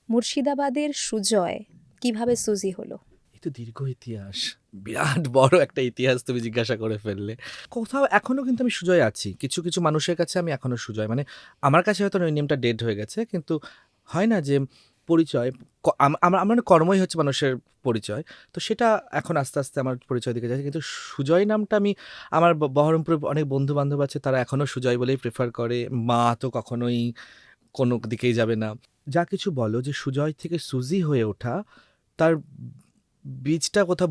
মুর্শিদাবাদের সুজয় কিভাবে সুজি হলো? এই তো দীর্ঘ ইতিহাস, বিরাট বড় একটা ইতিহাস তুমি জিজ্ঞাসা করে ফেললে। কোথাও এখনো কিন্তু আমি সুজয় আছি, কিছু কিছু মানুষের কাছে আমি এখনো সুজয়, মানে আমার কাছে হয়তো ওই নেমটা ডেড হয়ে গেছে, কিন্তু হয় না যে পরিচয়, আমার কর্মই হচ্ছে মানুষের পরিচয়। তো সেটা এখন আস্তে আস্তে আমার পরিচয় দিকে যাচ্ছে, কিন্তু সুজয় নামটা আমি, আমার বহরমপুরে অনেক বন্ধু বান্ধব আছে, তারা এখনো সুজয় বলেই প্রেফার করে। মা তো কখনোই কোনো দিকেই যাবে না। যা কিছু বলো, যে সুজয় থেকে সুজি হয়ে ওঠা, তার বীজটা কোথাও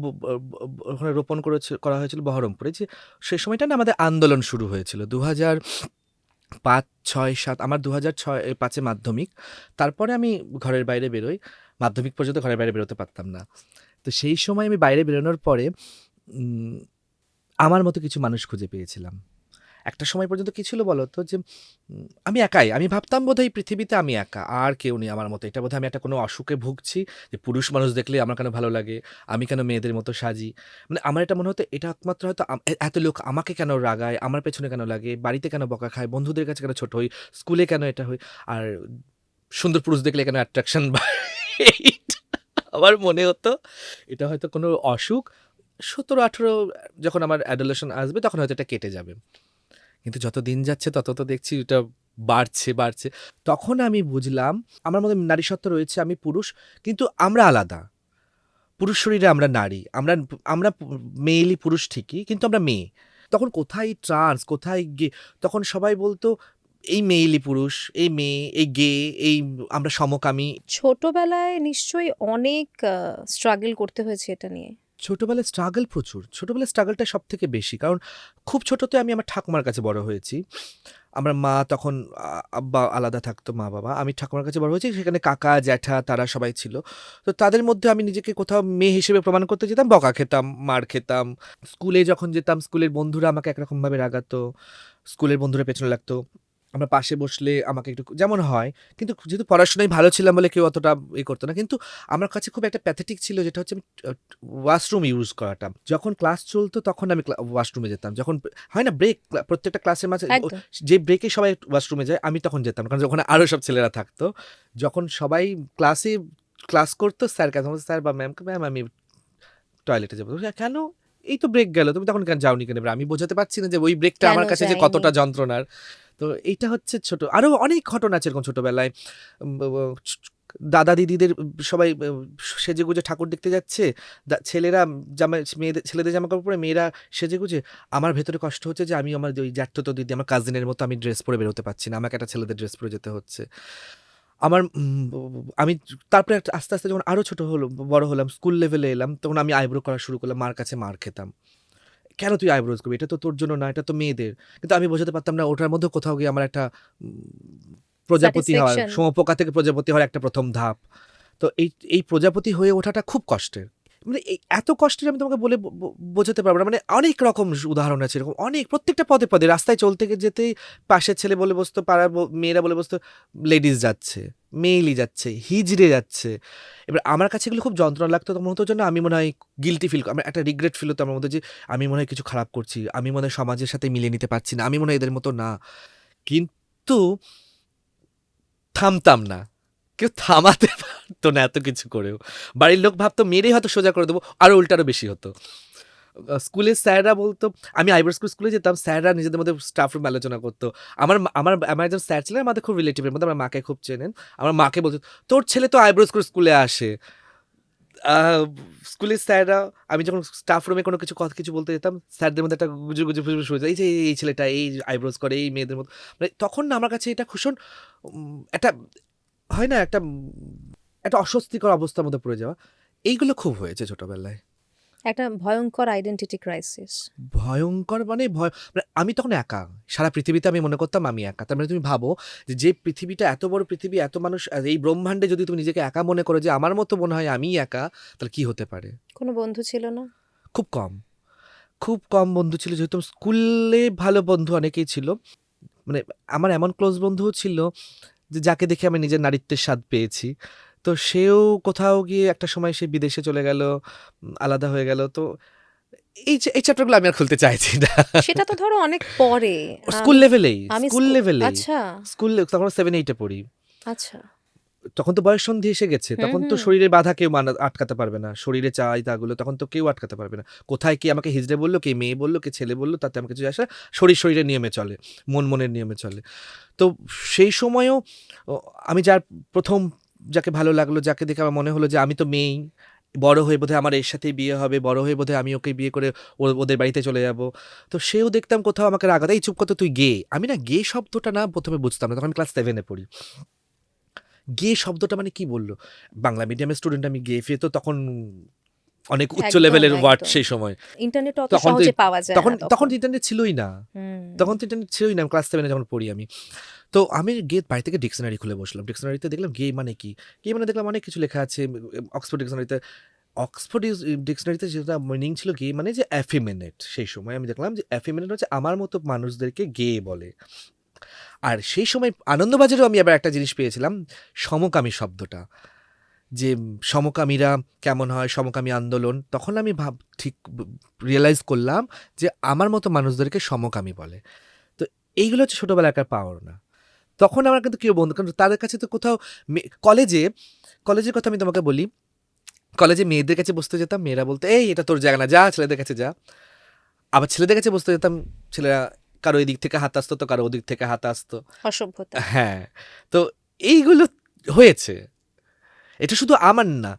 ওখানে রোপণ করা হয়েছিল বহরমপুরে। যে সেই সময়টা না আমাদের আন্দোলন শুরু হয়েছিল 2005, 6, 7, আমার 2006-5 মাধ্যমিক। তারপরে আমি ঘরের বাইরে বেরোই, মাধ্যমিক পর্যন্ত ঘরের বাইরে বেরোতে পারতাম না। তো সেই সময় আমি বাইরে বেরোনোর পরে আমার মতো কিছু মানুষ খুঁজে পেয়েছিলাম। একটা সময় পর্যন্ত কি ছিল বলো তো, যে আমি একাই, আমি ভাবতাম বোধহয় এই পৃথিবীতে আমি একা, আর কেউ নেই আমার মতো। এটা বোধহয় আমি একটা কোনো অসুখে ভুগছি, যে পুরুষ মানুষ দেখলে আমার কেন ভালো লাগে, আমি কেন মেয়েদের মতো সাজি। মানে আমার এটা মনে হতো, এটা একমাত্র হয়তো এত লোক আমাকে কেন রাগায়, আমার পেছনে কেন লাগে, বাড়িতে কেন বকা খায়, বন্ধুদের কাছে কেন ছোট হই, স্কুলে কেন এটা হই, আর সুন্দর পুরুষ দেখলে কেন অ্যাট্রাকশন। আমার মনে হতো এটা হয়তো কোনো অসুখ। 17-18 যখন আমার অ্যাডোলেশন আসবে, তখন হয়তো এটা কেটে যাবে। কিন্তু যত দিন যাচ্ছে তত তো দেখছি এটা বাড়ছে বাড়ছে। তখন আমি বুঝলাম আমার মধ্যে নারীসত্ব রয়েছে, আমি পুরুষ, কিন্তু আমরা আলাদা। পুরুষ শরীরে আমরা নারী, আমরা আমরা মেয়েলি পুরুষ ঠিকই, কিন্তু আমরা মেয়ে। তখন কোথায় ট্রান্স, কোথায় গে, তখন সবাই বলতো এই মেয়েলি পুরুষ, এই মেয়ে, এই গে, এই আমরা সমকামী। ছোটবেলায় নিশ্চয়ই অনেক স্ট্রাগল করতে হয়েছে এটা নিয়ে। ছোটবেলায় স্ট্রাগল প্রচুর, ছোটবেলায় স্ট্রাগলটা সব থেকে বেশি, কারণ খুব ছোটতে আমি আমার ঠাকুমার কাছে বড় হয়েছি। আমার মা তখন, আব্বা আলাদা থাকতো, মা বাবা, আমি ঠাকুমার কাছে বড় হয়েছি, সেখানে কাকা জ্যাঠা তারা সবাই ছিল। তো তাদের মধ্যে আমি নিজেকে কোথাও মেয়ে হিসেবে প্রমাণ করতে যেতাম, বকা খেতাম, মার খেতাম। স্কুলে যখন যেতাম, স্কুলের বন্ধুরা আমাকে একরকমভাবে রাগাতো, স্কুলের বন্ধুরা পেছনে লাগতো, আমার পাশে বসলে আমাকে একটু যেমন হয়। কিন্তু যেহেতু পড়াশোনায় ভালো ছিলাম বলে কেউ অতটা করতো না। কিন্তু আমার কাছে খুব একটা প্যাথেটিক ছিল, যেটা হচ্ছে আমি ওয়াশরুম ইউজ করাটা। যখন ক্লাস চলতো তখন আমি ওয়াশরুমে যেতাম। যখন হয় না ব্রেক, প্রত্যেকটা ক্লাসের মাঝে একদম। যে ব্রেকে সবাই ওয়াশরুমে যায়, আমি তখন যেতাম, কারণ ওখানে আরও সব ছেলেরা থাকতো। যখন সবাই ক্লাস করতো, স্যার কাছে স্যার বা ম্যামকে, ম্যাম আমি টয়লেটে যাবো। কেন? এই তো ব্রেক গেল, তুমি তখন কেন যাওনি কেন? এবার আমি বোঝাতে পারছি না যে ওই ব্রেকটা কেন আমার কাছে যে যায়নি? কতটা যন্ত্রণার। তো এইটা হচ্ছে ছোট, আরো অনেক ঘটনা আছে এরকম ছোটবেলায়। দাদা দিদিদের সবাই সেজেগুজে ঠাকুর দেখতে যাচ্ছে, ছেলেরা ছেলেদের জামা কাপড় পরে, মেয়েরা সেজেগুজে। আমার ভেতরে কষ্ট হচ্ছে যে আমি আমার ওই জ্যাঠতো দিদি, আমার কাজিনের মতো আমি ড্রেস পরে বেরোতে পারছি না, আমাকে একটা ছেলেদের ড্রেস পরে যেতে হচ্ছে। আমার আমি তারপরে আস্তে আস্তে যখন আরো ছোট হলো, বড় হলাম, স্কুল লেভেলে এলাম, তখন আমি আইব্রো করা শুরু করলাম, মার কাছে মার খেতাম। কেন তুই আইব্রোজ করবি, এটা তো তোর জন্য না, এটা তো মেয়েদের। কিন্তু আমি বোঝাতে পারতাম না, ওটার মধ্যে কোথাও গিয়ে আমার একটা প্রজাপতি হওয়ার, স্যাটিসফ্যাকশন। শুঁয়োপোকা থেকে প্রজাপতি হওয়ার একটা প্রথম ধাপ। তো এই প্রজাপতি হয়ে ওঠাটা খুব কষ্টের। মানে এই এত কষ্টের আমি তোমাকে বলে বোঝাতে পারবো না। মানে অনেক রকম উদাহরণ আছে এরকম, অনেক, প্রত্যেকটা পদে পদে রাস্তায় চলতে যেতেই পাশের ছেলে বলে বসতো, পাড়ার মেয়েরা বলে বসতো লেডিস যাচ্ছে, মেয়েলি যাচ্ছে, হিজড়ে যাচ্ছে। এবার আমার কাছে এগুলো খুব যন্ত্রণা লাগতো, তখন হতো জন্য আমি মনে হয় গিলটি ফিল, আমার একটা রিগ্রেট ফিল হতো আমার মধ্যে, যে আমি মনে হয় কিছু খারাপ করছি, আমি মনে হয় সমাজের সাথে মিলিয়ে নিতে পারছি না, আমি মনে হয় এদের মতো না। কিন্তু থামতাম না, কেউ থামাতে পারতো না এত কিছু করেও। বাড়ির লোক ভাবতো মেরেই হয়তো সোজা করে দেবো, আরও উল্টারও বেশি হতো। স্কুলের স্যাররা বলতো, আমি আইব্রো স্কুলে যেতাম, স্যাররা নিজেদের মধ্যে স্টাফ রুম আলোচনা করতো। আমার আমার আমার একজন স্যার ছিলেন আমাদের খুব রিলেটিভের মধ্যে, আমার মাকে খুব চেনেন। আমার মাকে বলতো, তোর ছেলে তো আইব্রো স্কুলে আসে। স্কুলের স্যাররা, আমি যখন স্টাফ রুমে কোনো কিছু বলতে যেতাম, স্যারদের মধ্যে একটা ফুসফুস হয়ে যায়, এই যে এই ছেলেটা এই আইব্রোজ করে, এই মেয়েদের মতো। মানে তখন না আমার কাছে এটা ভীষণ একটা, হয় না, একটা অস্বস্তিকর অবস্থার মধ্যে পড়ে যাওয়া। এইগুলো খুব হয়েছে ছোটবেলায়। একটা ভয়ঙ্কর আইডেন্টিটি ক্রাইসিস। ভয়ঙ্কর মানে মানে আমি তখন একা। সারা পৃথিবীতে আমি মনে করতাম আমি একা। তার মানে তুমি ভাবো, যে পৃথিবীটা এত বড় পৃথিবী, এত মানুষ, এই ব্রহ্মাণ্ডে যদি তুমি নিজেকে একা মনে করো, যে আমার মতো মনে হয় আমিই একা, তাহলে কি হতে পারে? কোনো বন্ধু ছিল না? খুব কম, খুব কম বন্ধু ছিল। যেহেতু স্কুলে ভালো বন্ধু অনেকেই ছিল। মানে আমার এমন ক্লোজ বন্ধুও ছিল, যে যাকে দেখে আমি নিজের নারীত্বের স্বাদ পেয়েছি। তো সেও কোথাও গিয়ে একটা সময় সে বিদেশে চলে গেল, আলাদা হয়ে গেল। তো এই চ্যাপ্টারগুলো আমি আর খুলতে চাইছি না। সেটা তো ধরো অনেক পরে। স্কুল আমি লেভেলেই, আমি স্কুল লেভেলেই, আচ্ছা। স্কুল তখন 7-8 পড়ি। আচ্ছা। তখন তো বয়ঃসন্ধি এসে গেছে, হুম, তখন তো হুম। শরীরের বাধা কেউ আটকাতে পারবে না, শরীরে চাহিদাগুলো তখন তো কেউ আটকাতে পারবে না। কোথায় কে আমাকে হিজড়ে বললো, কে মেয়ে বললো, কে ছেলে বললো, তাতে আমার কিছু যায় আসে না। শরীরের নিয়মে চলে, মনের নিয়মে চলে। তো সেই সময়ও আমি প্রথম যাকে ভালো লাগলো, যাকে দেখে আমার মনে হলো যে আমি তো মেয়েই, বড় হয়ে বোধহয় আমার এর সাথেই বিয়ে হবে, বড় হয়ে বোধহয় আমি ওকে বিয়ে করে ওদের বাড়িতে চলে যাব। তো সেও দেখতাম কোথাও আমাকে রাগাতে, এই চুপ কত, তুই গে। আমি না গে শব্দটা না প্রথমে বুঝতাম না, তখন আমি ক্লাস 7-এ পড়ি। গে শব্দটা মানে কি বললো? বাংলা মিডিয়ামের স্টুডেন্ট আমি, গে ফে তো তখন অনেক উচ্চ একদম, লেভেলের ওয়ার্ড একদম। সেই সময়। ইন্টারনেট অত তখন তো সহজে পাওয়া যায় তখন না তখন তখন। তো ইন্টারনেট ছিলই না। হুম। তখন তো ইন্টারনেট ছিলই না, ক্লাস 7-এ যখন পড়ি আমি। তো আমি গিয়ে বাড়ি থেকে ডিকশনারি খুলে বসলাম। ডিকশনারিতে দেখলাম গে মানে কি? গে মানে দেখলাম অনেক কিছু লেখা আছে। অক্সফোর্ড ডিকশনারিতে, ডিকশনারিতে যেটা মিনিং ছিল গে মানে যে এফিমেনেট। সেই সময় আমি দেখলাম যে এফিমেনেট হচ্ছে আমার মতো মানুষদেরকে গে বলে। আর সেই সময় আনন্দবাজারেও আমি আবার একটা জিনিস পেয়েছিলাম, সমকামী শব্দটা। যে সমকামীরা কেমন হয়, সমকামী আন্দোলন। তখন আমি ঠিক রিয়ালাইজ করলাম যে আমার মতো মানুষদেরকে সমকামী বলে। তো এইগুলো হচ্ছে ছোটবেলাকার পাওনা। তখন আমার কিন্তু কেউ বন্ধু, কারণ তাদের কাছে তো কোথাও কলেজের কথা আমি তোমাকে বলি। কলেজে মেয়েদের কাছে বসতে যেতাম, মেয়েরা বলতো এই এটা তোর জায়গা না, যা ছেলেদের কাছে যা। আবার ছেলেদের কাছে বসতে যেতাম, ছেলেরা কারো এদিক থেকে হাত আসতো, তো কারো ওদিক থেকে হাত আসতো। অসভ্যতা। হ্যাঁ, তো এইগুলো হয়েছে। এটা শুধু আমার না,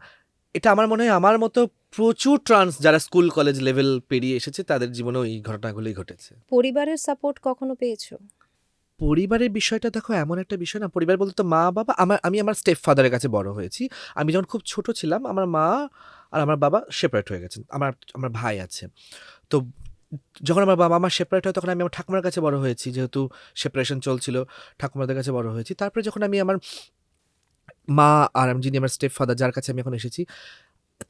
এটা আমার মনে হয় আমার মতো প্রচুর যারা স্কুল কলেজ লেভেল পেরিয়ে এসেছে তাদের জীবনেও এই ঘটনাগুলোই ঘটেছে। পরিবারের সাপোর্ট কখনো পেয়েছো? পরিবারের বিষয়টা দেখো এমন একটা বিষয় না, পরিবার বলতে তো মা বাবা। আমি আমার স্টেপ ফাদারের কাছে বড় হয়েছি। আমি যখন খুব ছোট ছিলাম আমার মা আর আমার বাবা সেপারেট হয়ে গেছেন। আমার ভাই আছে। তো যখন আমার বাবা মা সেপারেট হয় তখন আমি আমার ঠাকুমার কাছে বড় হয়েছি, যেহেতু সেপারেশন চলছিল, ঠাকুমাদের কাছে বড় হয়েছি। তারপরে যখন আমি আমার মা আর যিনি আমার স্টেপ ফাদার, যার কাছে আমি এখন এসেছি,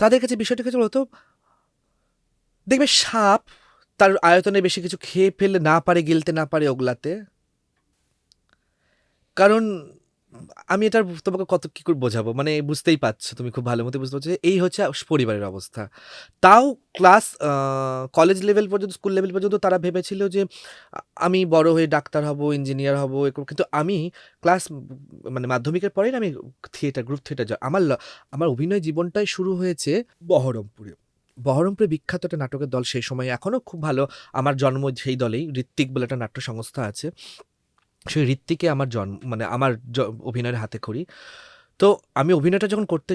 তাদের কাছে বিষয়টা কিছু বলতো, দেখবে সাপ তার আয়তনে বেশি কিছু খেয়ে ফেললে না পারে, গিলতে না পারে ওগলাতে। কারণ আমি এটার তোমাকে কত কি করে বোঝাবো, মানে বুঝতেই পারছো, তুমি খুব ভালো মতো বুঝতে পারছো যে এই হচ্ছে পরিবারের অবস্থা। তাও ক্লাস কলেজ লেভেল পর্যন্ত, স্কুল লেভেল পর্যন্ত তারা ভেবেছিল যে আমি বড় হয়ে ডাক্তার হব, ইঞ্জিনিয়ার হব, এরকম। কিন্তু আমি ক্লাস মানে মাধ্যমিকের পরেই না আমি গ্রুপ থিয়েটার আমার অভিনয় জীবনটাই শুরু হয়েছে বহরমপুরে। বহরমপুরে বিখ্যাত একটা নাটকের দল সেই সময়, এখনও খুব ভালো। আমার জন্ম সেই দলেই, ঋত্বিক বলে একটা নাট্য সংস্থা আছে। সেই ঋত্বিকে আমার মানে আমার অভিনয়ের হাতে খড়ি। তো আমি অভিনয়টা যখন করতে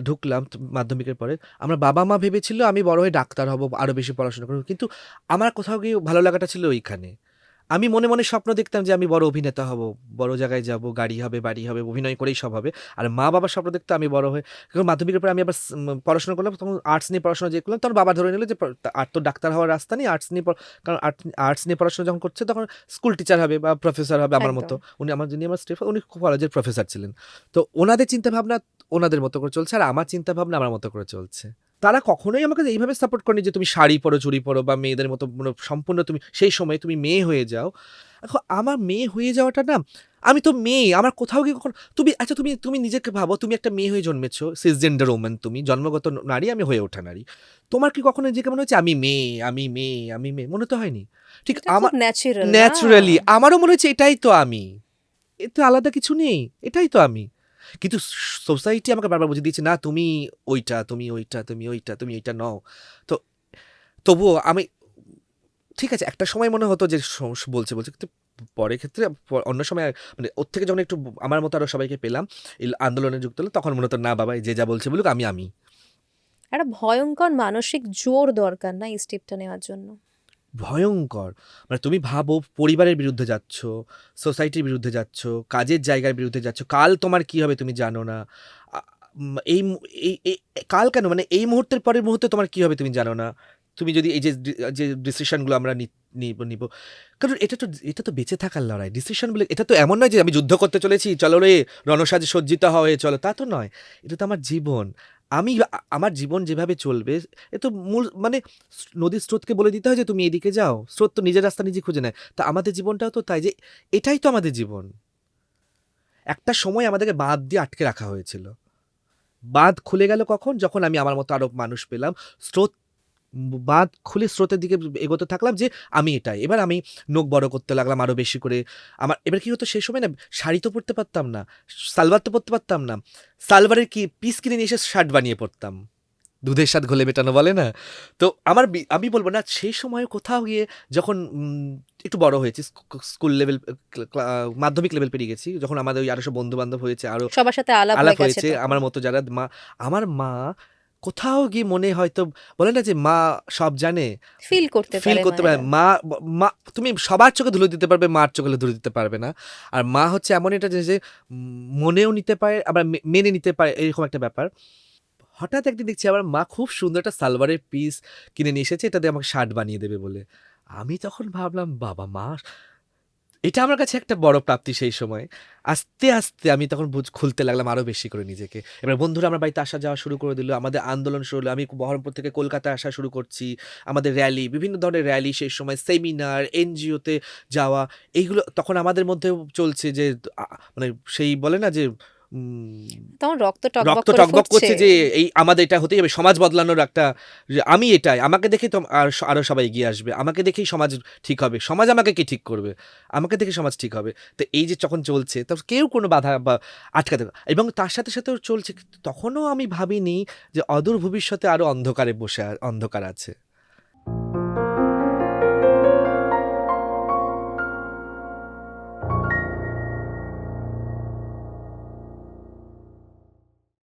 ঢুকলাম মাধ্যমিকের পরে, আমার বাবা মা ভেবেছিল আমি বড় হয়ে ডাক্তার হব, আরও বেশি পড়াশোনা করবো। কিন্তু আমার কোথাও গিয়ে ভালো লাগাটা ছিল ওইখানে। আমি মনে মনে স্বপ্ন দেখতাম যে আমি বড় অভিনেতা হব, বড় জায়গায় যাব, গাড়ি হবে, বাড়ি হবে, অভিনয় করেই সব হবে। আর মা বাবার স্বপ্ন দেখতো আমি বড় হয়ে, কারণ মাধ্যমিকের পরে আমি আবার পড়াশোনা করলাম, তখন আর্টস নিয়ে পড়াশোনা যে করলাম, তখন বাবা ধরে নিল যে আর তো ডাক্তার হওয়ার রাস্তা নেই, আর্টস নিয়ে কারণ আর্টস নিয়ে পড়াশোনা যখন করছে তখন স্কুল টিচার হবে বা প্রফেসর হবে আমার একদম। মতো। যিনি আমার স্টেফ, উনি কলেজের প্রফেসর ছিলেন। তো ওনাদের চিন্তাভাবনা ওনাদের মতো করে চলছে, আর আমার চিন্তাভাবনা আমার মতো করে চলছে। তারা কখনোই আমাকে এইভাবে সাপোর্ট করেনি যে তুমি শাড়ি পরো, চুড়ি পরো, বা মেয়েদের মতো সম্পূর্ণ তুমি সেই সময় তুমি মেয়ে হয়ে যাও। এখন আমার মেয়ে হয়ে যাওয়াটা না, আমি তো মেয়ে, আমার কোথাও গিয়ে কখনো তুমি, আচ্ছা তুমি তুমি নিজেকে ভাবো, তুমি একটা মেয়ে হয়ে জন্মেছো, সিসজেন্ডার ওম্যান, তুমি জন্মগত নারী, আমি হয়ে ওঠা নারী। তোমার কি কখনো নিজেকে মনে হচ্ছে আমি মেয়ে, আমি মেয়ে, আমি মেয়ে? মনে তো হয়নি। ঠিক এটা খুব আমার ন্যাচারাল না? ন্যাচুরালি আমারও মনে হচ্ছে এটাই তো আমি, এতে আলাদা কিছু নেই, এটাই তো আমি। কিন্তু সোসাইটি আমাকে বারবার বুঝিয়ে দিয়েছে না তুমি ওইটা, তুমি ওইটা, তুমি ওইটা, তুমি এইটা নও। তো তবুও আমি, ঠিক আছে, একটা সময় মনে হতো যে বলছে, কিন্তু পরের ক্ষেত্রে অন্য সময় মানে ওর থেকে যখন একটু আমার মতো আরো সবাইকে পেলাম, এই আন্দোলনে যুক্ত হলো, তখন মনে হতো না বাবা, যে যা বলছে বলুক, আমি একটা ভয়ঙ্কর মানসিক জোর দরকার না এই স্টেপটা নেওয়ার জন্য? ভয়ঙ্কর। মানে তুমি ভাবো, পরিবারের বিরুদ্ধে যাচ্ছ, সোসাইটির বিরুদ্ধে যাচ্ছ, কাজের জায়গার বিরুদ্ধে যাচ্ছ, কাল তোমার কি হবে তুমি জানো না। এই কাল কেন, মানে এই মুহূর্তের পরের মুহূর্তে তোমার কি হবে তুমি জানো না। তুমি যদি এই যে ডিসিশনগুলো আমরা নিব, কারণ এটা তো বেঁচে থাকার লড়াই। ডিসিশন বলে এটা তো এমন নয় যে আমি যুদ্ধ করতে চলেছি, চলো রে রণসাজে সজ্জিত হয়ে চলো, তা তো নয়। এটা তো আমার জীবন। আমার জীবন যেভাবে চলবে, এ তো মূল মানে নদীর স্রোতকে বলে দিতে হয় যে তুমি এদিকে যাও, স্রোত তো নিজের রাস্তা নিজে খুঁজে নেয়। তা আমাদের জীবনটাও তো তাই, যে এটাই তো আমাদের জীবন। একটা সময় আমাদেরকে বাঁধ দিয়ে আটকে রাখা হয়েছিল, বাঁধ খুলে গেল কখন? যখন আমি আমার মতো আরো মানুষ পেলাম, স্রোত বাঁধ খুলে স্রোতের দিকে এগোতে থাকলাম যে আমি এটাই। এবার আমি নখ বড় করতে লাগলাম আরো বেশি করে। আমার এবার কি হতো সেই সময় না শাড়ি তো পরতে পারতাম না, সালোয়ার তো পরতে পারতাম না। সালোয়ারের কি পিস কিনে নিয়ে এসে শার্ট বানিয়ে পরতাম। দুধের স্বাদ ঘোলে মেটানো বলে না? তো আমার আমি বলব না সেই সময় কোথাও গিয়ে যখন একটু বড় হয়েছি স্কুল লেভেল মাধ্যমিক লেভেল পেরিয়ে গেছি। যখন আমাদের ওই আরো সব বন্ধু-বান্ধব হয়েছে, আরো সবার সাথে আলাপ আলাপ হয়ে গেছে হয়েছে তখন। আমার মতো যারা আমার মা কোথাও গিয়ে মনে হয়তো বলে না যে মা সব জানে, ফিল করতে ফিল পারে করতে পারে। মায়েরা। মা তুমি সবার চোখে ধুলো দিতে পারবে, মার চোখে ধুলো দিতে পারবে না। আর মা হচ্ছে এমন একটা জিনিস যে মনেও নিতে পারে আবার মেনে নিতে পারে, এরকম একটা ব্যাপার। হঠাৎ একদিন দেখছি আমার মা খুব সুন্দর একটা সালোয়ারের পিস কিনে নিয়ে এসেছে, এটা দিয়ে আমাকে শার্ট বানিয়ে দেবে বলে। আমি তখন ভাবলাম বাবা মা, এটা আমার কাছে একটা বড় প্রাপ্তি সেই সময়। আস্তে, আস্তে আমি তখন খুলতে লাগলাম আরো বেশি করে নিজেকে। এবার বন্ধুরা আমার বাড়িতে আসা যাওয়া শুরু করে দিল। আমাদের আন্দোলন শুরু হলো। আমি বহরমপুর থেকে কলকাতায় আসা শুরু করছি। আমাদের র‍্যালি, বিভিন্ন ধরনের র‍্যালি সেই সময়, সেমিনার, এনজিওতে যাওয়া, এইগুলো তখন আমাদের মধ্যেও চলছে যে আ মানে সেই বলে না যে উম তখন রক্ত টগবগ রক্ত করে টগবগ ফুটছে। করছে যে এই আমাদের এটা হতেই হবে, সমাজ বদলানোর একটা, যে আমি এটাই, আমাকে দেখেই তো আরো সবাই এগিয়ে আসবে, আমাকে দেখেই সমাজ ঠিক হবে, সমাজ আমাকে কি ঠিক করবে, আমাকে দেখে সমাজ ঠিক হবে। তো এই যে যখন চলছে তখন কেউ কোনো বাধা বা আটকাতে এবং তার সাথে সাথেও চলছে, তখনও আমি ভাবিনি যে অদূর ভবিষ্যতে আরো অন্ধকারে অন্ধকার আছে।